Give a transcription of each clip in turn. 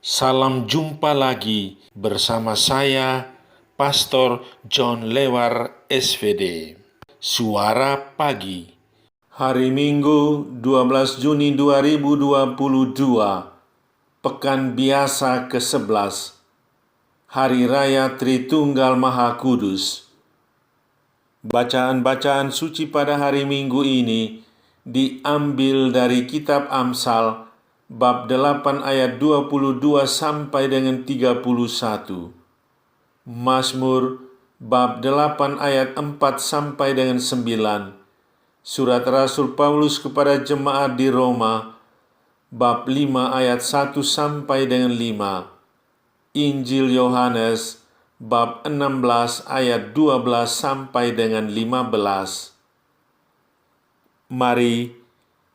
Salam jumpa lagi bersama saya, Pastor John Lewar SVD. Suara Pagi. Hari Minggu 12 Juni 2022, Pekan Biasa ke-11, Hari Raya Tritunggal Maha Kudus. Bacaan-bacaan suci pada hari Minggu ini diambil dari Kitab Amsal bab 8 ayat 22 sampai dengan 31. Mazmur bab 8 ayat 4 sampai dengan 9. Surat Rasul Paulus kepada jemaat di Roma bab 5 ayat 1 sampai dengan 5. Injil Yohanes bab 16 ayat 12 sampai dengan 15. Mari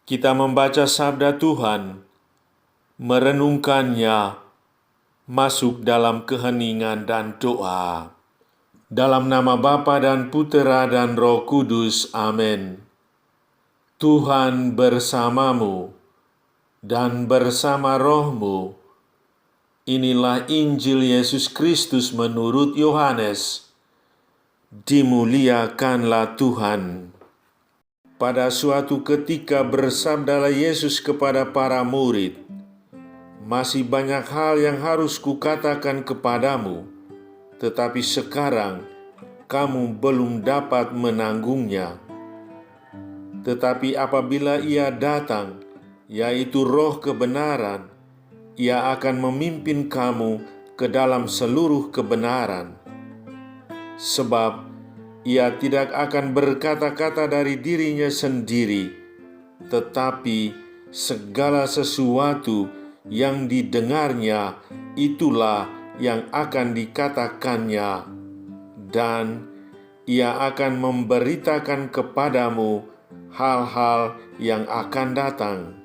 kita membaca sabda Tuhan, merenungkannya, masuk dalam keheningan dan doa. Dalam nama Bapa dan Putera dan Roh Kudus, amin. Tuhan bersamamu dan bersama rohmu. Inilah Injil Yesus Kristus menurut Yohanes. Dimuliakanlah Tuhan. Pada suatu ketika bersabdalah Yesus kepada para murid, "Masih banyak hal yang harus kukatakan kepadamu, tetapi sekarang kamu belum dapat menanggungnya. Tetapi apabila Ia datang, yaitu Roh kebenaran, Ia akan memimpin kamu ke dalam seluruh kebenaran. Sebab Ia tidak akan berkata-kata dari dirinya sendiri, tetapi segala sesuatu yang didengarnya itulah yang akan dikatakannya, dan Ia akan memberitakan kepadamu hal-hal yang akan datang.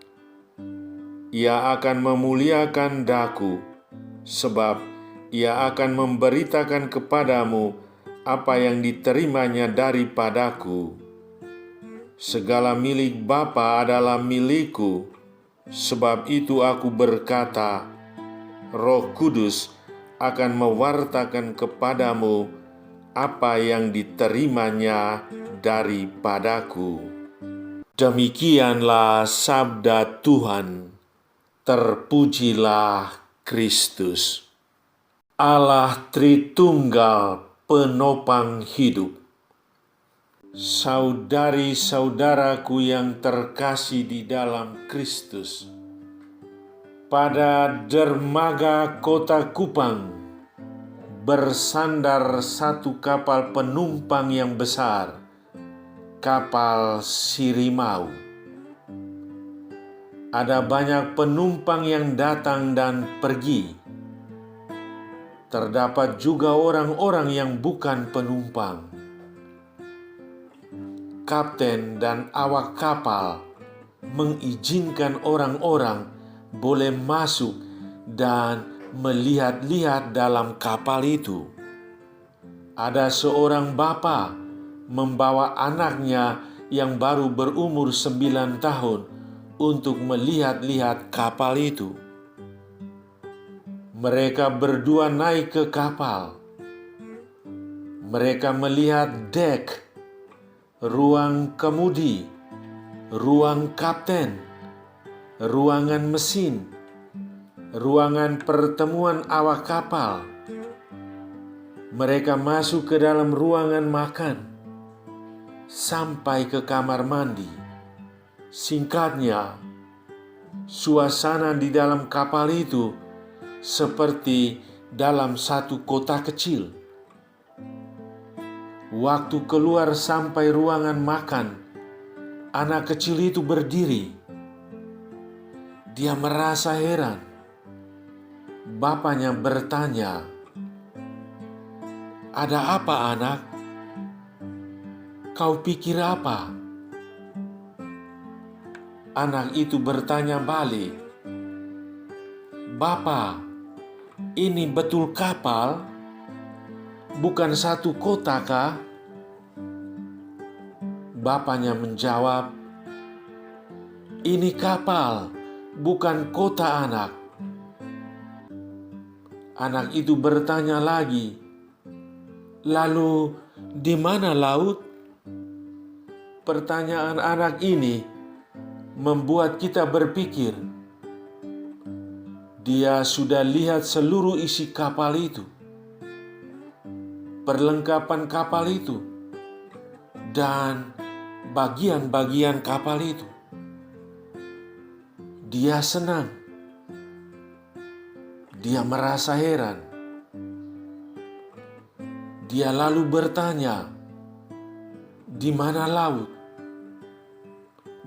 Ia akan memuliakan Daku, sebab Ia akan memberitakan kepadamu apa yang diterimanya daripadaku. Segala milik Bapa adalah milikku, sebab itu aku berkata, Roh Kudus akan mewartakan kepadamu apa yang diterimanya daripadaku." Demikianlah sabda Tuhan. Terpujilah Kristus. Allah Tritunggal penopang hidup. Saudari-saudaraku yang terkasih di dalam Kristus, pada dermaga kota Kupang bersandar satu kapal penumpang yang besar, kapal Sirimau. Ada banyak penumpang yang datang dan pergi. Terdapat juga orang-orang yang bukan penumpang. Kapten dan awak kapal mengizinkan orang-orang boleh masuk dan melihat-lihat dalam kapal itu. Ada seorang bapa membawa anaknya yang baru berumur 9 tahun untuk melihat-lihat kapal itu. Mereka berdua naik ke kapal. Mereka melihat dek, ruang kemudi, ruang kapten, ruangan mesin, ruangan pertemuan awak kapal. Mereka masuk ke dalam ruangan makan, sampai ke kamar mandi. Singkatnya, suasana di dalam kapal itu seperti dalam satu kota kecil. Waktu keluar sampai ruangan makan, anak kecil itu berdiri. Dia merasa heran. Bapaknya bertanya, "Ada apa, anak? Kau pikir apa?" Anak itu bertanya balik, "Bapa, ini betul kapal? Bukan satu kota kah?" Bapaknya menjawab, "Ini kapal, bukan kota, anak. Anak itu bertanya lagi, "Lalu di mana laut?" Pertanyaan anak ini membuat kita berpikir. Dia sudah lihat seluruh isi kapal itu, perlengkapan kapal itu, dan bagian-bagian kapal itu. Dia senang. Dia merasa heran. Dia lalu bertanya, "Di mana laut?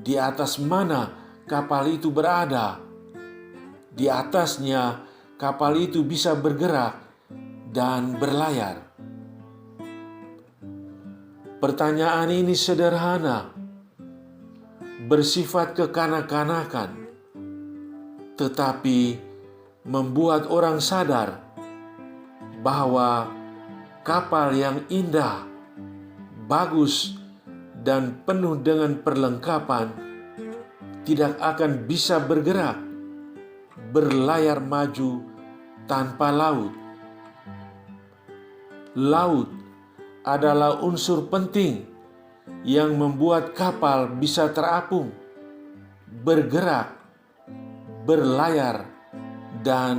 Di atas mana kapal itu berada? Di atasnya kapal itu bisa bergerak dan berlayar." Pertanyaan ini sederhana, bersifat kekanak-kanakan, tetapi membuat orang sadar bahwa kapal yang indah, bagus, dan penuh dengan perlengkapan tidak akan bisa bergerak, berlayar maju tanpa laut. Laut adalah unsur penting yang membuat kapal bisa terapung, bergerak, berlayar, dan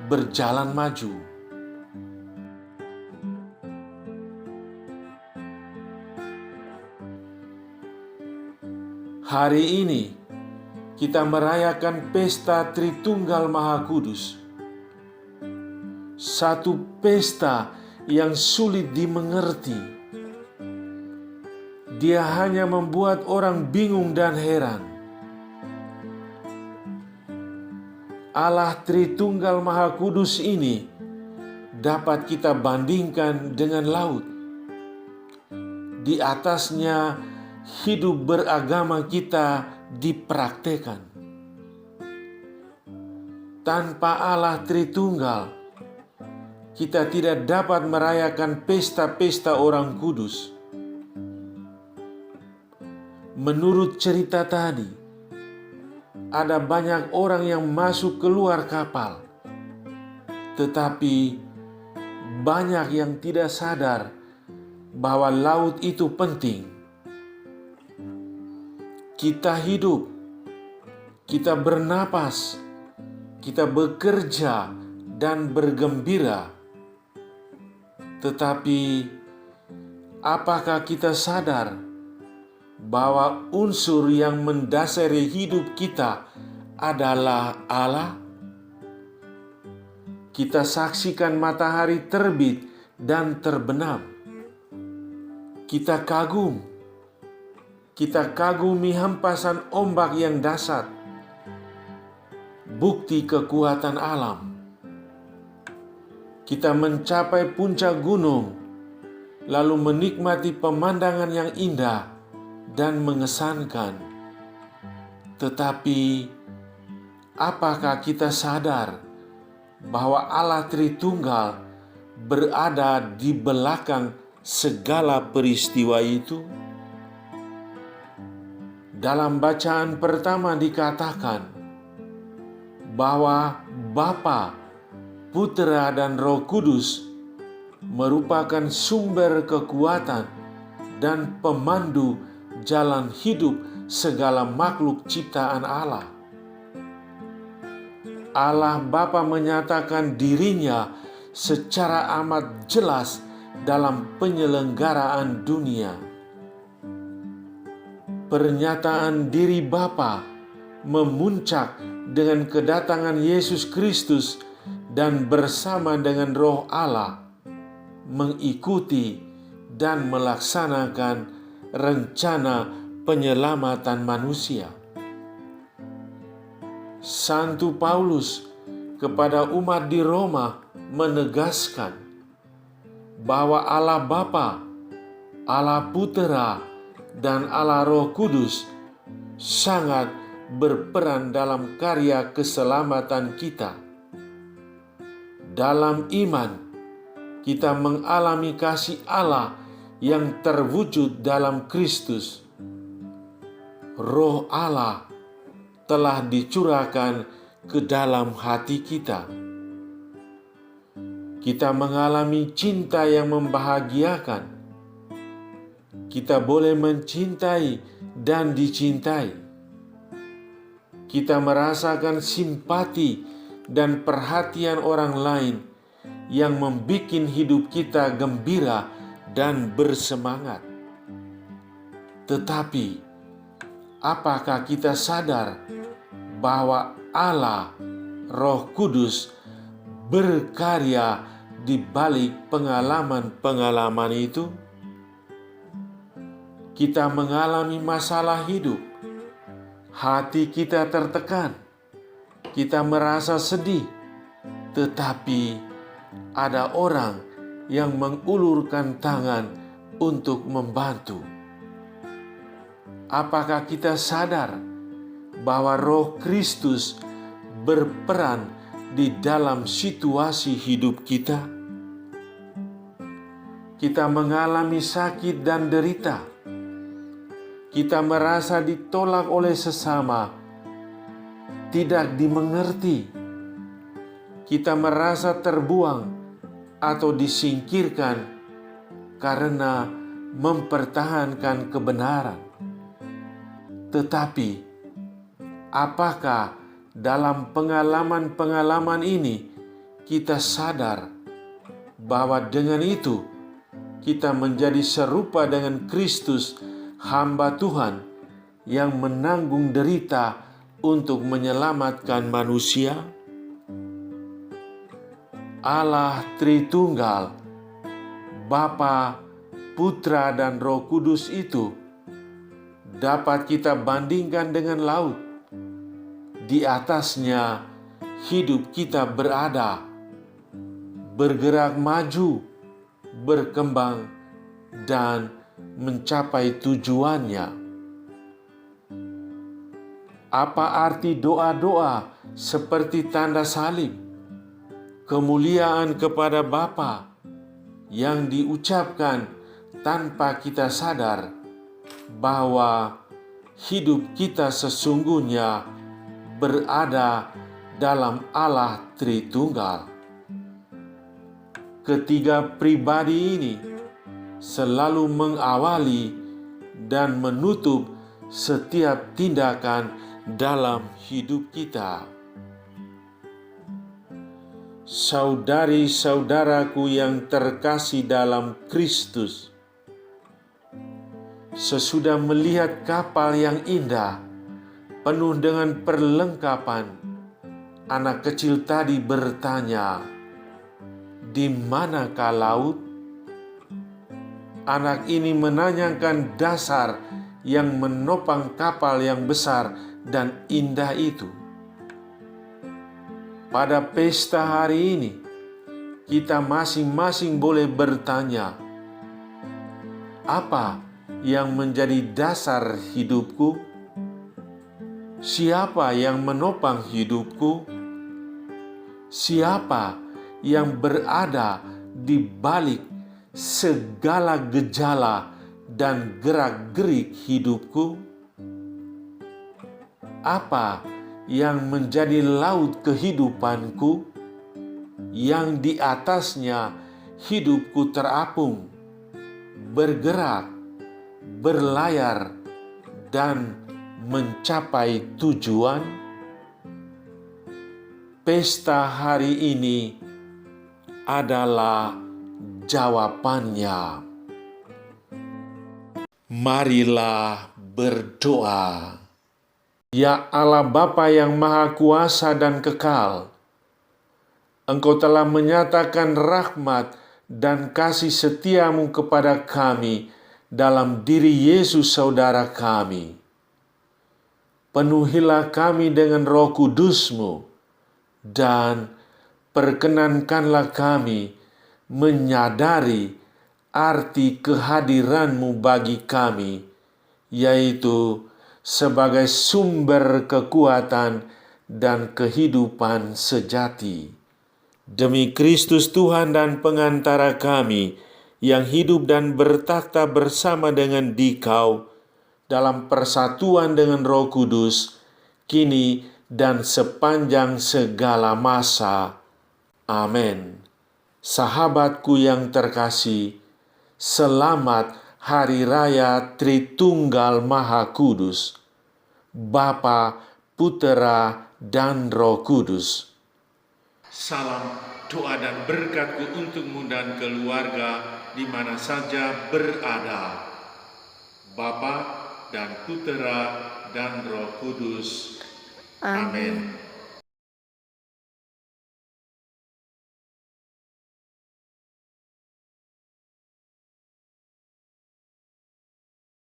berjalan maju. Hari ini kita merayakan pesta Tritunggal Maha Kudus. Satu pesta yang sulit dimengerti. Dia hanya membuat orang bingung dan heran. Allah Tritunggal Maha Kudus ini dapat kita bandingkan dengan laut. Di atasnya hidup beragama kita dipraktekan. Tanpa Allah Tritunggal, kita tidak dapat merayakan pesta-pesta orang kudus. Menurut cerita tadi, ada banyak orang yang masuk keluar kapal, tetapi banyak yang tidak sadar bahwa laut itu penting. Kita hidup, kita bernapas, kita bekerja dan bergembira. Tetapi apakah kita sadar bahwa unsur yang mendasari hidup kita adalah Allah? Kita saksikan matahari terbit dan terbenam. Kita kagumi hempasan ombak yang dahsyat, bukti kekuatan alam. Kita mencapai puncak gunung, lalu menikmati pemandangan yang indah dan mengesankan. Tetapi apakah kita sadar bahwa Allah Tritunggal berada di belakang segala peristiwa itu? Dalam bacaan pertama dikatakan bahwa Bapa, Putera, dan Roh Kudus merupakan sumber kekuatan dan pemandu jalan hidup segala makhluk ciptaan Allah. Allah Bapa menyatakan dirinya secara amat jelas dalam penyelenggaraan dunia. Pernyataan diri Bapa memuncak dengan kedatangan Yesus Kristus dan bersama dengan Roh Allah mengikuti dan melaksanakan rencana penyelamatan manusia. Santo Paulus kepada umat di Roma menegaskan bahwa Allah Bapa, Allah Putera, dan Allah Roh Kudus sangat berperan dalam karya keselamatan kita. Dalam iman, kita mengalami kasih Allah yang terwujud dalam Kristus. Roh Allah telah dicurahkan ke dalam hati kita. Kita mengalami cinta yang membahagiakan. Kita boleh mencintai dan dicintai. Kita merasakan simpati dan perhatian orang lain yang membuat hidup kita gembira dan bersemangat. Tetapi, apakah kita sadar bahwa Allah, Roh Kudus, berkarya di balik pengalaman-pengalaman itu? Kita mengalami masalah hidup, hati kita tertekan, kita merasa sedih, tetapi ada orang yang mengulurkan tangan untuk membantu. Apakah kita sadar bahwa Roh Kristus berperan di dalam situasi hidup kita? Kita mengalami sakit dan derita. Kita merasa ditolak oleh sesama, tidak dimengerti. Kita merasa terbuang atau disingkirkan karena mempertahankan kebenaran. Tetapi, apakah dalam pengalaman-pengalaman ini kita sadar bahwa dengan itu kita menjadi serupa dengan Kristus, hamba Tuhan yang menanggung derita untuk menyelamatkan manusia? Allah Tritunggal, Bapa, Putra, dan Roh Kudus itu dapat kita bandingkan dengan laut. Di atasnya hidup kita berada, bergerak maju, berkembang, dan mencapai tujuannya. Apa arti doa-doa seperti tanda salib, kemuliaan kepada Bapa yang diucapkan tanpa kita sadar bahwa hidup kita sesungguhnya berada dalam Allah Tritunggal? Ketiga pribadi ini selalu mengawali dan menutup setiap tindakan dalam hidup kita. Saudari-saudaraku yang terkasih dalam Kristus, sesudah melihat kapal yang indah, penuh dengan perlengkapan, anak kecil tadi bertanya, "Di manakah laut?" Anak ini menanyakan dasar yang menopang kapal yang besar dan indah itu. Pada pesta hari ini, kita masing-masing boleh bertanya, apa yang menjadi dasar hidupku? Siapa yang menopang hidupku? Siapa yang berada di balik segala gejala dan gerak-gerik hidupku? Apa yang menjadi laut kehidupanku, yang di atasnya hidupku terapung, bergerak, berlayar, dan mencapai tujuan? Pesta hari ini adalah jawabannya. Marilah berdoa. Ya Allah Bapa yang Maha Kuasa dan Kekal, Engkau telah menyatakan rahmat dan kasih setiamu kepada kami dalam diri Yesus saudara kami. Penuhilah kami dengan Roh Kudus-Mu dan perkenankanlah kami menyadari arti kehadiran-Mu bagi kami, yaitu sebagai sumber kekuatan dan kehidupan sejati. Demi Kristus Tuhan dan pengantara kami, yang hidup dan bertakhta bersama dengan Dikau dalam persatuan dengan Roh Kudus, kini dan sepanjang segala masa. Amin. Sahabatku yang terkasih, selamat Hari Raya Tritunggal Maha Kudus, Bapa, Putera, dan Roh Kudus. Salam doa dan berkatku untukmu dan keluarga di mana saja berada. Bapa dan Putera dan Roh Kudus. Amin.